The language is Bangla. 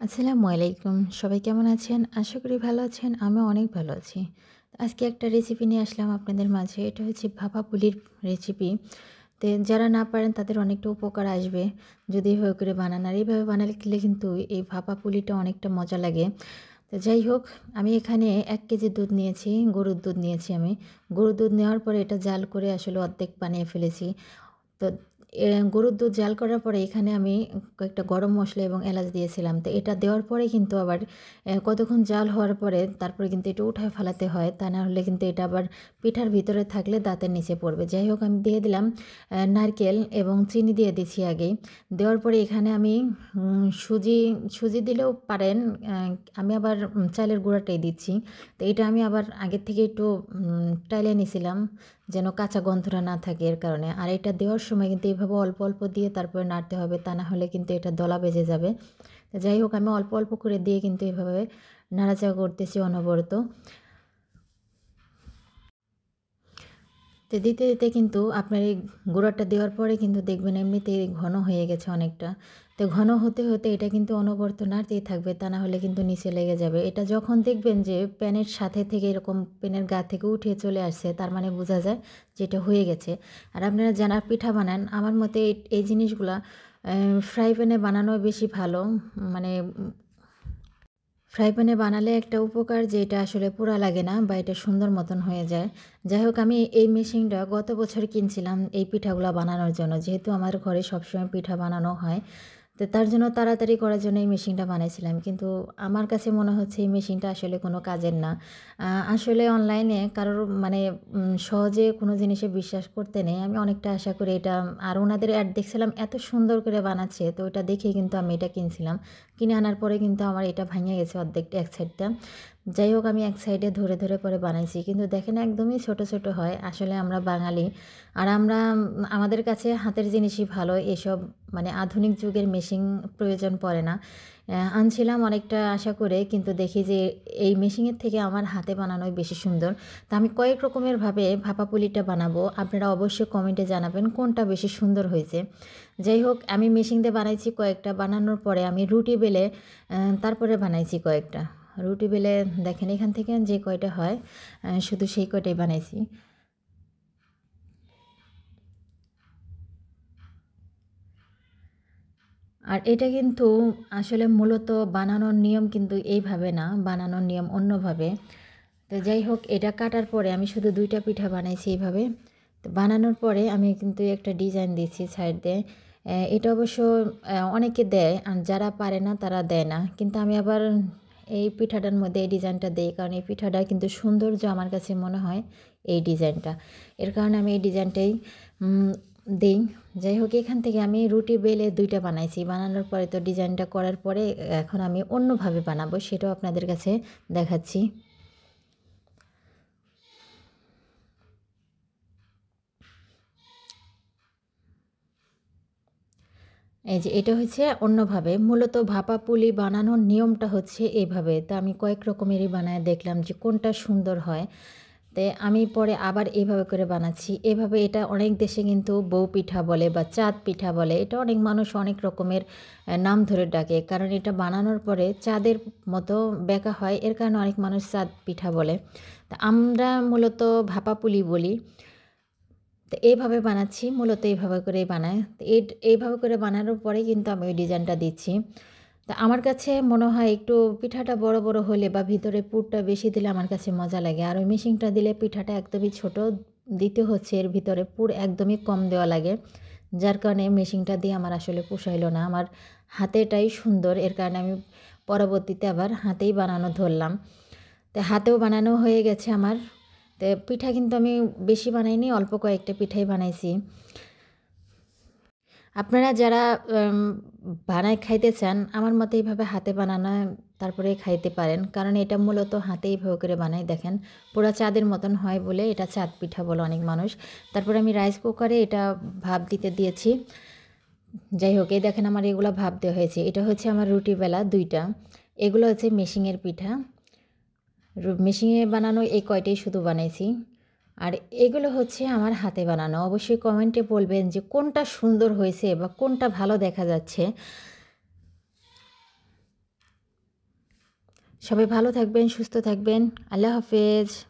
আসসালামু আলাইকুম। সবাই কেমন আছেন? আশা করি ভালো আছেন। আমিও অনেক ভালো আছি। আজকে একটা রেসিপি নিয়ে আসলাম আপনাদের মাঝে। এটা হচ্ছে ভাপা পুলির রেসিপি। যারা না পারেন তাদের অনেকটা উপকার আসবে যদি এভাবে করে বানান। আর এইভাবে বানালে কিন্তু এই ভাপা পুলিটা অনেকটা মজা লাগে। তো যাই হোক, আমি এখানে ১ কেজি দুধ নিয়েছি, গরুর দুধ নিয়েছি আমি। গরুর দুধ নেওয়ার পরে এটা জাল করে আসলে অর্ধেক বানিয়ে ফেলেছি। তো গরুর দুধ জাল করার পরে এখানে আমি কয়েকটা গরম মসলা এবং এলাচ দিয়েছিলাম। তো এটা দেওয়ার পরে কিন্তু আবার কতক্ষণ জাল হওয়ার পরে তারপরে কিন্তু এটা উঠায় ফেলাতে হয়। তা না হলে কিন্তু এটা আবার পিঠার ভিতরে থাকলে দাঁতের নিচে পড়বে। যাই হোক, আমি দিয়ে দিলাম নারকেল এবং চিনি দিয়ে দিচ্ছি আগেই। দেওয়ার পরে এখানে আমি সুজি দিলেও পারেন। অ্যা আমি আবার চালের গুঁড়াটাই দিচ্ছি। তো এটা আমি আবার আগের থেকে একটু টাইলা নিছিলাম, যেন কাঁচা গন্ধটা না থাকে এর কারণে। আর এটা দেওয়ার সময় কিন্তু এভাবে অল্প, অল্প দিয়ে তারপরে নাড়তে হবে। তা না হলে কিন্তু এটা দলা বেজে যাবে। তো যাই হোক, আমি অল্প, অল্প করে দিয়ে কিন্তু এভাবে নাড়াচাড়া করতেছি অনবরত। তো দিতে, দিতে কিন্তু আপনার এই গুঁড়াটা দেওয়ার পরে কিন্তু দেখবেন এমনিতেই ঘন হয়ে গেছে অনেকটা। তো ঘন হতে, হতে এটা কিন্তু অনবরত নাড়তেই থাকবে। তা না হলে কিন্তু নিচে লেগে যাবে। এটা যখন দেখবেন যে প্যানের সাথে থেকে এরকম প্যানের গা থেকে উঠে চলে আসছে, তার মানে বোঝা যায় যে এটা হয়ে গেছে। আর আপনারা যারা পিঠা বানান, আমার মতে এই জিনিসগুলা ফ্রাই প্যানে বানানো বেশি ভালো। মানে ফ্রাই প্যানে বানালে একটা উপকার যে এটা আসলে পোড়া লাগে না বা এটা সুন্দর মতন হয়ে যায়। যাই হোক, আমি এই মেশিনটা গত বছর কিনছিলাম এই পিঠাগুলা বানানোর জন্য। যেহেতু আমার ঘরে সবসময় পিঠা বানানো হয়। তো তার জন্য তাড়াতাড়ি করার জন্য এই মেশিনটা বানাইছিলাম। কিন্তু আমার কাছে মনে হচ্ছে এই মেশিনটা আসলে কোনো কাজের না। আসলে অনলাইনে কারোর মানে সহজে কোনো জিনিসে বিশ্বাস করতে নেই। আমি অনেকটা আশা করি এটা, আর ওনাদের অ্যাড দেখছিলাম এত সুন্দর করে বানাচ্ছে, তো ওটা দেখেই কিন্তু আমি এটা কিনছিলাম। কিনে আনার পরে কিন্তু আমার এটা ভাইঙা গেছে অর্ধেকটা, এক সাইডটা। যাই হোক, আমি এক সাইডে ধরে, ধরে পরে বানাইছি। কিন্তু দেখেন একদমই ছোট, ছোট হয়। আসলে আমরা বাঙালি। আর আমরা আমাদের কাছে হাতের জিনিসই ভালো। এসব মানে আধুনিক যুগের মেশিন প্রয়োজন পড়ে না। আনছিলাম অনেকটা আশা করে, কিন্তু দেখি যে এই মেশিনের থেকে আমার হাতে বানানোই বেশি সুন্দর। তো আমি কয়েক রকমের ভাবে ভাপা পুলিটা বানাবো। আপনারা অবশ্যই কমেন্টে জানাবেন কোনটা বেশি সুন্দর হয়েছে। যাই হোক, আমি মেশিন দিয়ে বানাইছি কয়েকটা। বানানোর পরে আমি রুটি বেলে তারপরে বানাইছি কয়েকটা। রুটি বেলে দেখেন এখান থেকে যে কয়টা হয় শুধু সেই কয়টাই বানাইছি। আর এটা কিন্তু আসলে মূলত বানানোর নিয়ম কিন্তু এইভাবে না, বানানোর নিয়ম অন্যভাবে। তো যাই হোক, এটা কাটার পরে আমি শুধু ২ টা পিঠা বানাইছি এইভাবে। তো বানানোর পরে আমি কিন্তু একটা ডিজাইন দিয়েছি সাইড দিয়ে। এটা অবশ্য অনেকে দেয়, আর যারা পারে না তারা দেয় না। কিন্তু আমি আবার এই পিঠাটার মধ্যে এই ডিজাইনটা দেই, কারণ এই পিঠাটা কিন্তু সৌন্দর্য আমার কাছে মনে হয় এই ডিজাইনটা। এর কারণে আমি এই ডিজাইনটাই উম দেই। যাই হোক, এখান থেকে আমি রুটি বেলে ২ টা বানাইছি। বানানোর পরে তো ডিজাইনটা করার পরে এখন আমি অন্যভাবে বানাবো, সেটাও আপনাদের কাছে দেখাচ্ছি। এই যে এটা হচ্ছে অন্যভাবে। মূলত ভাপা পুলি বানানোর নিয়মটা হচ্ছে এভাবে। তো আমি কয়েক রকমেরই বানায় দেখলাম যে কোনটা সুন্দর হয়। আমি পরে আবার এভাবে করে বানাচ্ছি। এভাবে এটা অনেক দেশে কিন্তু বউ পিঠা বলে বা চাঁদ পিঠা বলে। এটা অনেক মানুষ অনেক রকমের নাম ধরে ডাকে। কারণ এটা বানানোর পরে চাঁদের মতো বেঁকা হয়। এর কারণে অনেক মানুষ চাঁদ পিঠা বলে। তা আমরা মূলত ভাপা পুলি বলি। তো এইভাবে বানাচ্ছি, মূলত এইভাবে করেই বানাই। তো এইভাবে করে বানানোর পরেই কিন্তু আমি ওই ডিজাইনটা দিচ্ছি। তা আমার কাছে মনে হয় একটু পিঠাটা বড়, বড় হলে বা ভিতরে পুরটা বেশি দিলে আমার কাছে মজা লাগে। আর ওই মেশিনটা দিলে পিঠাটা একদমই ছোট দিতে হচ্ছে, এর ভিতরে পুর একদমই কম দেওয়া লাগে। যার কারণে মেশিনটা দিয়ে আমার আসলে পোষাইল না। আমার হাতেরটাই সুন্দর, এর কারণে আমি পরবর্তীতে আবার হাতেই বানানো ধরলাম। তো হাতেও বানানো হয়ে গেছে আমার। তো পিঠা কিন্তু আমি বেশি বানাইনি, অল্প কয়েকটা পিঠাই বানাইছি। আপনারা যারা আম বানায় খাইতে চান, আমার মতে এইভাবে হাতে বানানো তারপরে খাইতে পারেন। কারণ এটা মূলত হাতে এইভাবে করে বানাই দেখেন। পুরা চাঁদের মতন হয় বলে এটা চাঁদ পিঠা বলে অনেক মানুষ। তারপরে আমি রাইস কুকারে এটা ভাপ দিতে দিয়েছি। যাই হোক, এই দেখেন আমার এগুলা ভাপ দেওয়া হয়েছে। এটা হচ্ছে আমার রুটি বেলা ২ টা। এগুলো হচ্ছে মেশিনের পিঠা। মেশিনে বানানো এই কয়টাই শুধু বানাইছি। আর এগুলো হচ্ছে আমার হাতে বানানো। অবশ্যই কমেন্টে বলবেন যে কোনটা সুন্দর হয়েছে বা কোনটা ভালো দেখা যাচ্ছে। সবাই ভালো থাকবেন, সুস্থ থাকবেন। আল্লাহ হাফেজ।